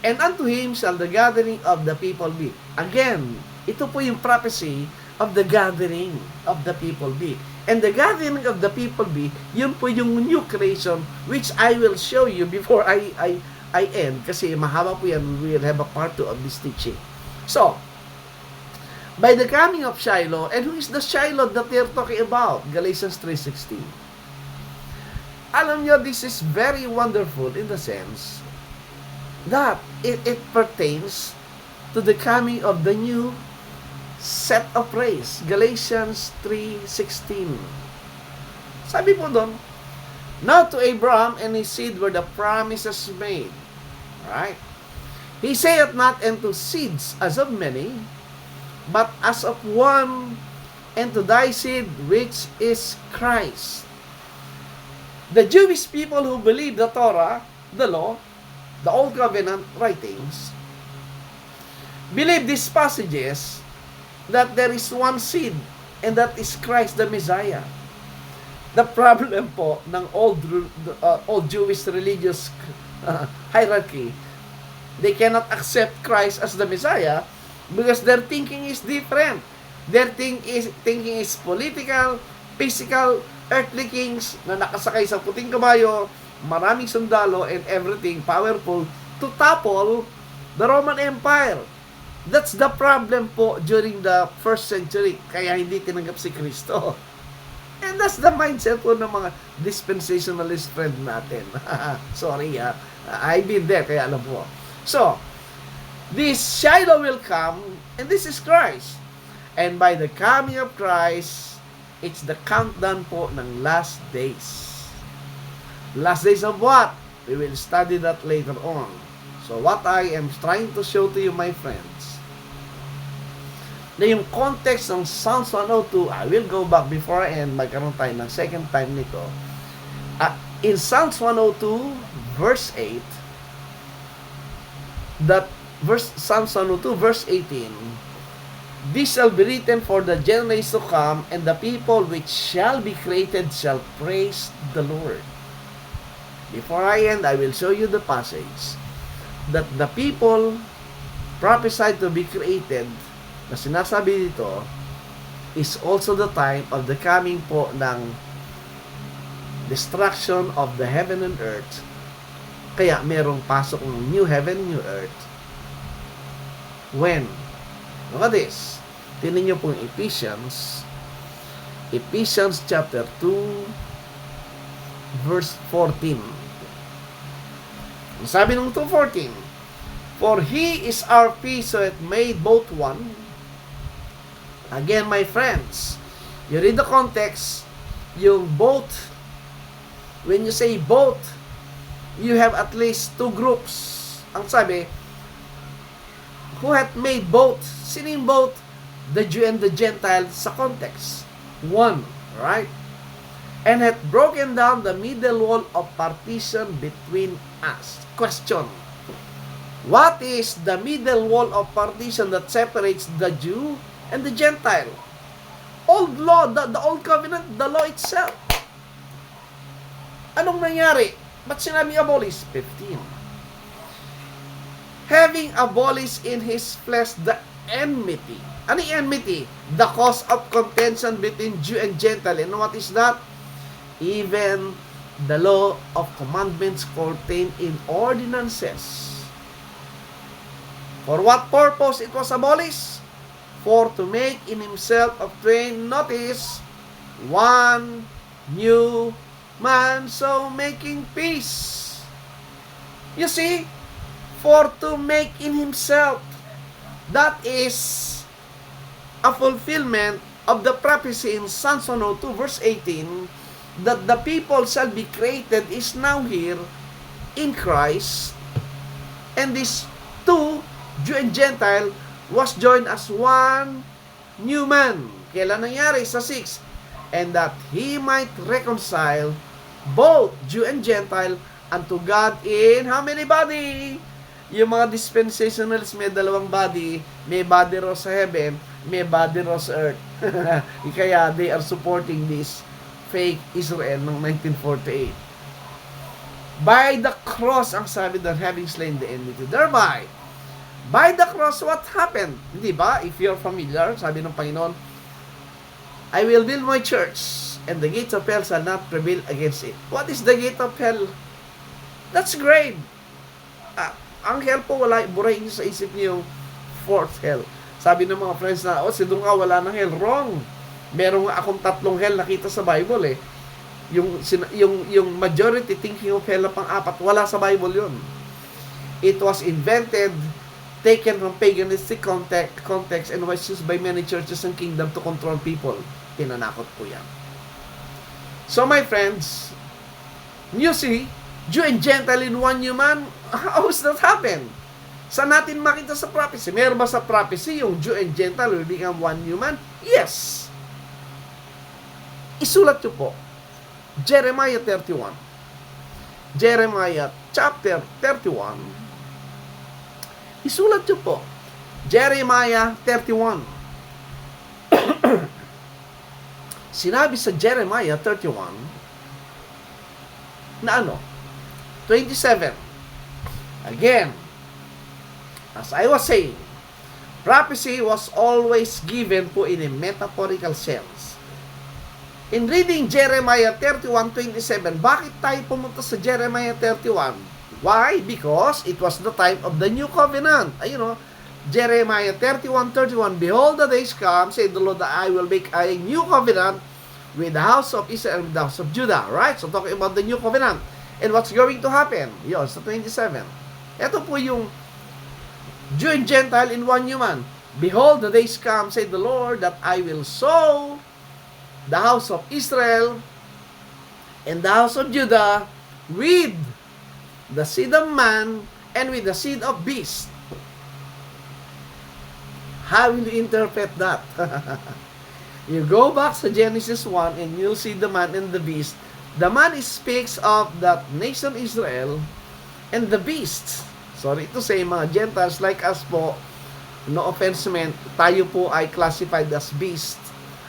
and unto him shall the gathering of the people be. Again, ito po yung prophecy of the gathering of the people be. And the gathering of the people be, yun po yung new creation, which I will show you before I end, kasi mahaba po yan. We will have a part 2 of this teaching. So, by the coming of Shiloh, and who is the Shiloh that they're talking about? Galatians 3:16. Alam nyo, this is very wonderful in the sense that it pertains to the coming of the new set of race. Galatians 3:16. Sabi po doon, now to Abraham and his seed were the promises made. Right? He saith not unto seeds as of many, but as of one, and to thy seed, which is Christ. The Jewish people who believe the Torah, the law, the Old Covenant writings, believe these passages that there is one seed, and that is Christ the Messiah. The problem po ng old Jewish religious hierarchy, they cannot accept Christ as the Messiah because their thinking is different. Their thinking is political, physical, earthly kings na nakasakay sa puting kabayo, maraming sundalo and everything powerful to topple the Roman Empire. That's the problem po during the first century, kaya hindi tinanggap si Kristo. And that's the mindset po ng mga dispensationalist friend natin. Sorry I've been there, kaya alam po. So, this Shiloh will come, and this is Christ. And by the coming of Christ, it's the countdown po ng last days. Last days of what? We will study that later on. So, what I am trying to show to you, my friends, na yung context ng Psalms 102, I will go back before I end, magkaroon tayo ng second time nito. In Psalms 102, verse 8, Psalms 102, verse 18, this shall be written for the generations to come, and the people which shall be created shall praise the Lord. Before I end, I will show you the passage that the people prophesied to be created, na sinasabi dito, is also the time of the coming po ng destruction of the heaven and earth. Kaya merong pasok ng new heaven, new earth. When? Look at this. Tingnan nyo pong Ephesians chapter 2 verse 14. Sabi ng 2:14, for He is our peace, so it made both one. Again, my friends, you read the context, yung both When you say both, you have at least two groups. Ang sabi, who hath made both? Sino yung both? The Jew and the Gentile sa context. One, right? And hath broken down the middle wall of partition between us. Question. What is the middle wall of partition that separates the Jew and the Gentile? Old law, the old covenant, the law itself. Anong nangyari? Ba't sinabi abolish? 15. Having abolished in his flesh the enmity. Ano yung enmity? The cause of contention between Jew and Gentile. And what is that? Even the law of commandments contained in ordinances. For what purpose it was abolished? For to make in himself of twain, notice, one new man, so making peace. You see, for to make in himself, that is a fulfillment of the prophecy in Psalms 102 verse 18, that the people shall be created is now here in Christ, and these two, Jew and Gentile, was joined as one new man. Kailan nangyari? Sa 6. And that he might reconcile both Jew and Gentile unto God in how many body? Yung mga dispensationalists may dalawang body. May body raw sa heaven, may body raw sa earth. Kaya they are supporting this fake Israel ng 1948. By the cross, ang sabi doon, having slain the enmity thereby. By the cross, what happened? Hindi ba? If you're familiar, sabi ng Panginoon, I will build my church, and the gates of hell shall not prevail against it. What is the gate of hell? That's grave. Ang hell po, wala, burahin niyo sa isip niyo yung fourth hell. Sabi ng mga friends na, si Dunga, wala ng hell. Wrong. Meron nga akong 3 hell nakita sa Bible eh. Yung majority thinking of hell na pang-4, wala sa Bible yun. It was invented, taken from paganistic context and was used by many churches and kingdom to control people. Pinanakot po yan. So my friends, you see, Jew and Gentile in one human, how does that happen? Saan natin makita sa prophecy? Meron ba sa prophecy yung Jew and Gentile will become one human? Yes. Isulat nyo po. Jeremiah 31. Jeremiah chapter 31. Isulat nyo po. Jeremiah 31. Sinabi sa Jeremiah 31 na ano? 27. Again, as I was saying, prophecy was always given po in a metaphorical sense. In reading Jeremiah 31:27, bakit tayo pumunta sa Jeremiah 31? Why? Because it was the time of the new covenant. Ayun o, Jeremiah 31:31, behold, the days come, said the Lord, that I will make a new covenant with the house of Israel and with the house of Judah. Right? So talking about the new covenant. And what's going to happen? Yun, sa 27. Ito po yung Jew and Gentile in one human. Behold, the days come, said the Lord, that I will sow the house of Israel and the house of Judah with the seed of man and with the seed of beast. How will you interpret that? You go back to Genesis 1 and you'll see the man and the beast. The man speaks of that nation Israel, and the beast, sorry to say, mga Gentiles like us po, no offense meant, tayo po ay classified as beast,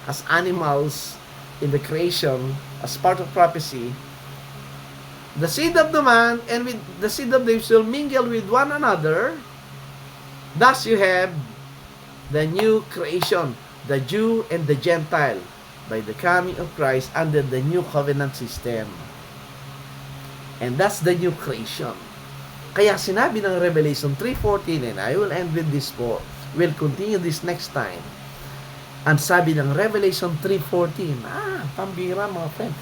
as animals in the creation, as part of prophecy. The seed of the man and with the seed of the beast will mingle with one another. Thus you have the new creation, the Jew and the Gentile, by the coming of Christ under the new covenant system. And that's the new creation. Kaya sinabi ng Revelation 3:14, and I will end with this po, we'll continue this next time. Ang sabi ng Revelation 3:14, pambira mga friend,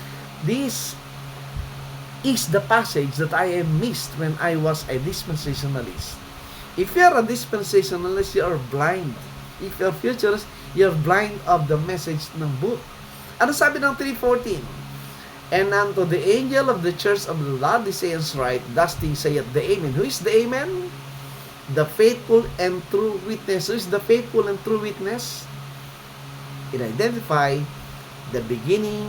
this is the passage that I have missed when I was a dispensationalist. If you're a dispensationalist, you are blind. If you're futurist, you're blind of the message ng book. Ano sabi ng 3:14? And unto the angel of the church of the Laodiceans write, thus things saith the Amen. Who is the Amen? The faithful and true witness. Who is the faithful and true witness? It identify the beginning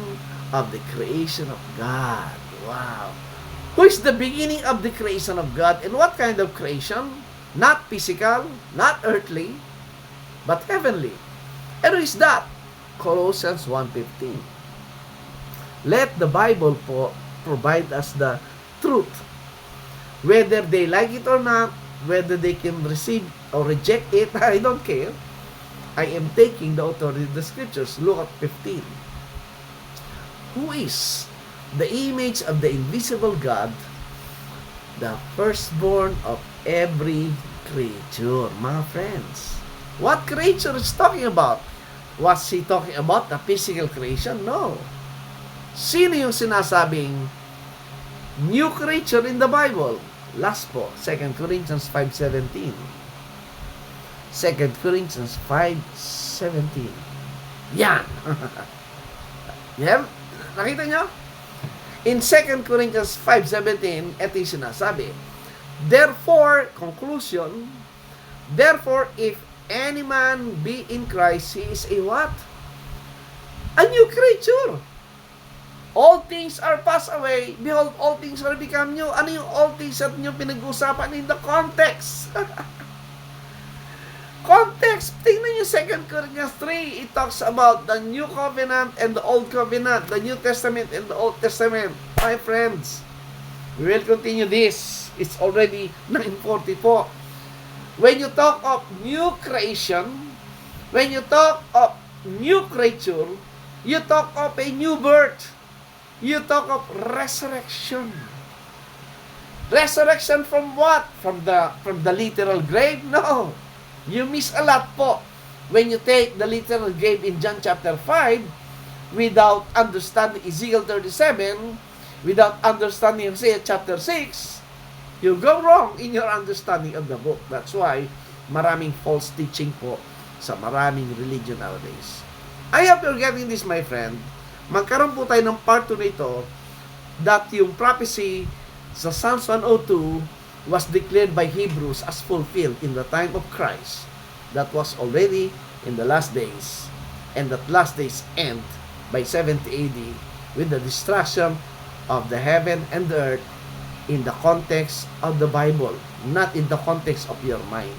of the creation of God. Wow. Who is the beginning of the creation of God? And what kind of creation? Not physical, not earthly, but heavenly. And who is that? Colossians 1:15. Let the Bible provide us the truth. Whether they like it or not, whether they can receive or reject it, I don't care. I am taking the authority of the scriptures. Look at 15. Who is the image of the invisible God, the firstborn of every creature? Mga friends, what creature is talking about? Was he talking about the physical creation? No. Sino yung sinasabing new creature in the Bible? Last po, 2 Corinthians 5:17. 2 Corinthians 5:17. Yan. Yan. Nakita nyo? In 2 Corinthians 5:17, ito yung sinasabi. Therefore, conclusion, therefore, if any man be in Christ, he is a what? A new creature. All things are passed away. Behold, all things are become new. Ano yung all things at new pinag-usapan in the context? Context. Tingnan yung 2 Corinthians 3. It talks about the New Covenant and the Old Covenant. The New Testament and the Old Testament. My friends, we will continue this. It's already 9:44. When you talk of new creation, when you talk of new creature, you talk of a new birth. You talk of resurrection. Resurrection from what? From the literal grave? No. You miss a lot po when you take the literal grave in John chapter 5 without understanding Ezekiel 37, without understanding Isaiah chapter 6. You go wrong in your understanding of the book. That's why maraming false teaching po sa maraming religion nowadays. I hope you're getting this, my friend. Magkaroon po tayo ng part 2 nito that yung prophecy sa Psalms 102 was declared by Hebrews as fulfilled in the time of Christ. That was already in the last days. And that last days end by 70 AD with the destruction of the heaven and the earth in the context of the Bible, not in the context of your mind.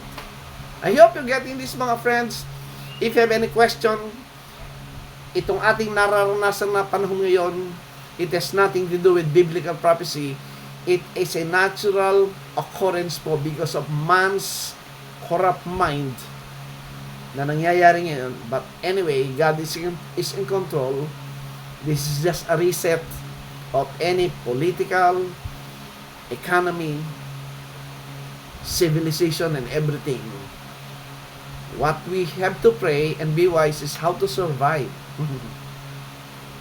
I hope you're getting this, mga friends. If you have any question, itong ating nararanasan na panahon ngayon, it has nothing to do with biblical prophecy. It is a natural occurrence po because of man's corrupt mind na nangyayari ngayon. But anyway, God is in control. This is just a reset of any political, economy, civilization, and everything. What we have to pray and be wise is how to survive.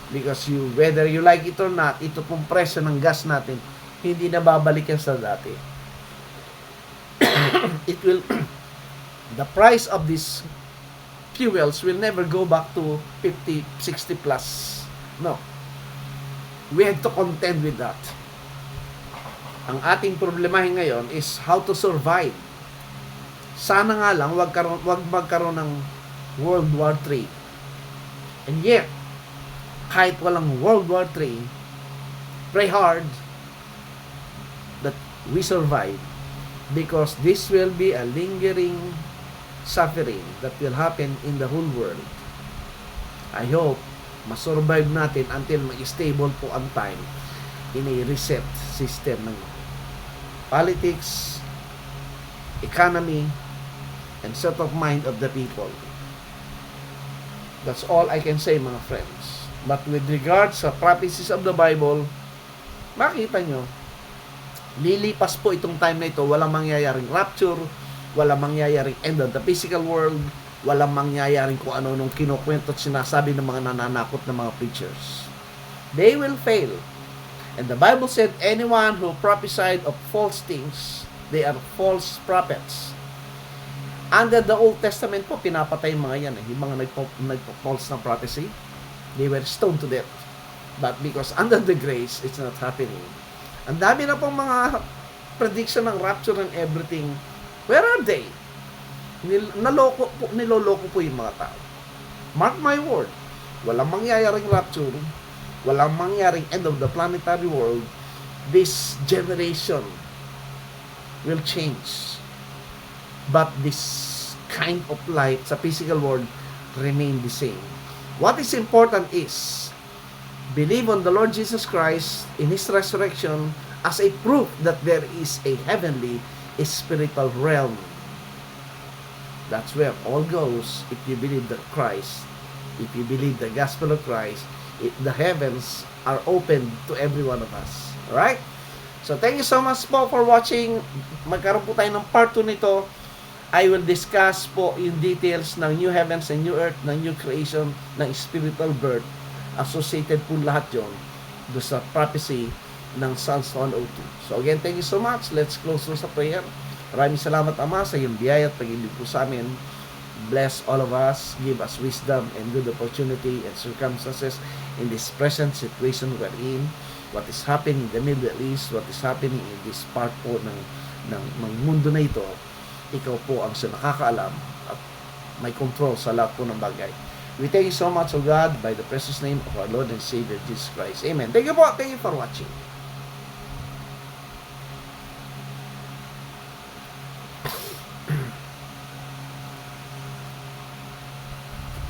Because whether you like it or not, ito pong presyo ng gas natin, hindi na babalik yan sa dati. It will, the price of these fuels will never go back to 50, 60 plus. No. We have to contend with that. Ang ating problemahin ngayon is how to survive. Sana nga lang wag magkaroon ng World War III. And yet, kahit walang World War III, pray hard that we survive because this will be a lingering suffering that will happen in the whole world. I hope masurvive natin until mag-stable po ang time in a reset system ng politics, economy, and set of mind of the people. That's all I can say, mga friends. But with regards sa prophecies of the Bible, makita nyo, lilipas po itong time na ito, walang mangyayaring rapture, walang mangyayaring end of the physical world, walang mangyayaring kung ano nung kinukwento at sinasabi ng mga nananakot na mga preachers. They will fail. And the Bible said, anyone who prophesied of false things, they are false prophets. Under the Old Testament po, pinapatay mga yan. Yung mga nagpo-false ng prophecy, they were stoned to death. But because under the grace, it's not happening. Ang dami na pong mga prediction ng rapture and everything. Where are they? Niloloko po yung mga tao. Mark my word, walang mangyayaring rapture, walang mangyayaring end of the planetary world. This generation will change. But this kind of light sa physical world remain the same. What is important is believe on the Lord Jesus Christ in His resurrection as a proof that there is a heavenly, a spiritual realm. That's where all goes if you believe that Christ, if you believe the gospel of Christ, the heavens are open to every one of us. Alright? So thank you so much po for watching. Magkaroon po tayo ng part 2 nito. I will discuss po yung details ng new heavens and new earth, ng new creation, ng spiritual birth. Associated po lahat yon do sa prophecy ng Psalms 102. So again, thank you so much. Let's close sa prayer. Maraming salamat, Ama, sa iyong biyaya at pag-ibig po sa amin. Bless all of us. Give us wisdom and good opportunity and circumstances in this present situation we're in. What is happening in the Middle East, what is happening in this part po ng mundo na ito, ikaw po ang nakakaalam at may control sa lahat po ng bagay. We thank you so much, O God, by the precious name of our Lord and Savior Jesus Christ. Amen. Thank you po. Thank you for watching.